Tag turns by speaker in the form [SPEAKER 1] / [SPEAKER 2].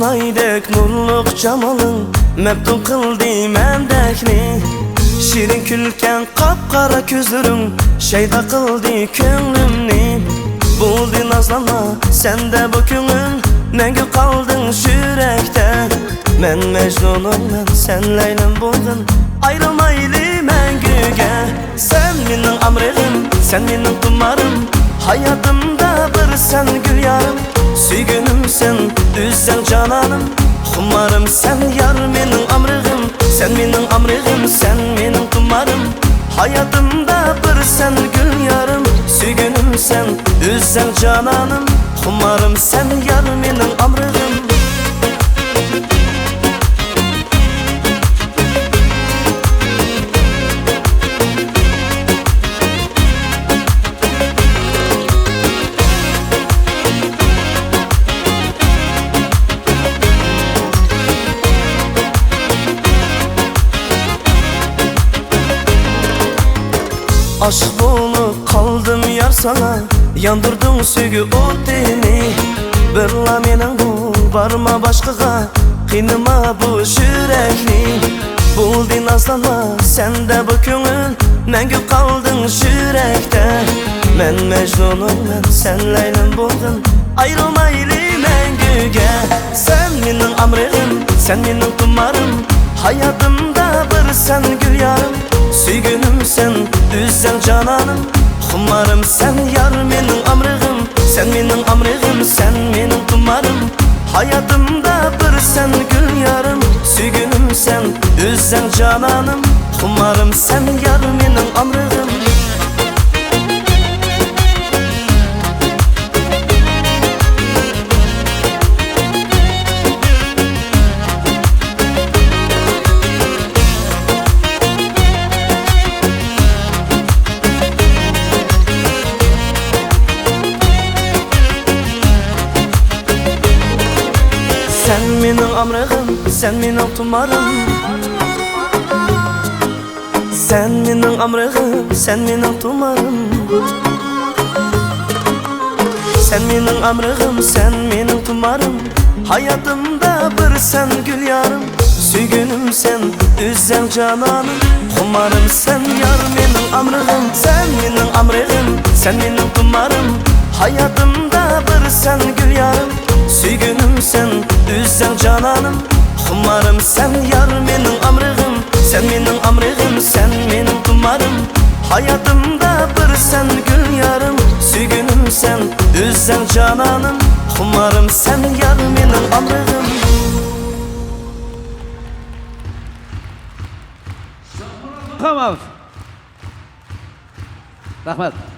[SPEAKER 1] Sonaydek nurluk camalın Mebdun kıldı mendekni Şirin külken kapkara közlerin Şeyda kıldı könlümni Buldu nazlama sen de bu könül Mengü kaldın yürekte Men Mecnunum men sen Leyla'm buldun Ayrılmaylı mengüge Sen menin amrığım sen menin tumarım Hayatımda bir sen gül yarım Süygünüm sen düzen cananım Xumarım sen yar menin amrığım Sen menin amrığım sen menin tumarım Hayatımda bir sen gül yarım Süygünüm sen düzen cananım Xumarım sen yar menin amrığım Aşık olup kaldım yar sana Yandırdın sügü otini Birla menin bu barma başkaga Kıynıma bu yürekni Buldun nazlanma sen de bu könül Mengü kaldın yürekte Men Mecnunum men sen Leyla'm buldun Ayrılmaylı mengüge Sen menin amrığım sen menin tumarım Hayatımda bir sen gül yarım Süygünüm sen düzen cananım Xumarım sen yar menin amrığım Sen menin amrığım sen menin tumarım Hayatımda bir sen gül yarım Süygünüm sen düzen cananım Xumarım sen yar menin amrığım Sen menin amrığım, sen menin tumarım Sen menin amrığım, sen menin tumarım Sen menin amrığım, sen menin tumarım Hayatımda bir sen gül yarım Süygünüm sen, düzen cananım Xumarım sen yar menin amrığım Sen menin amrığım, sen menin tumarım Hayatımda bir sen gül yarım Süygünüm sen, düzen cananım Xumarım sen yar menin amrığım Sen menin amrığım, sen menin tumarım Hayatımda bir sen gül yarım Süygünüm sen, düzen cananım Xumarım sen yar menin amrığım
[SPEAKER 2] Tamam. Rahmet.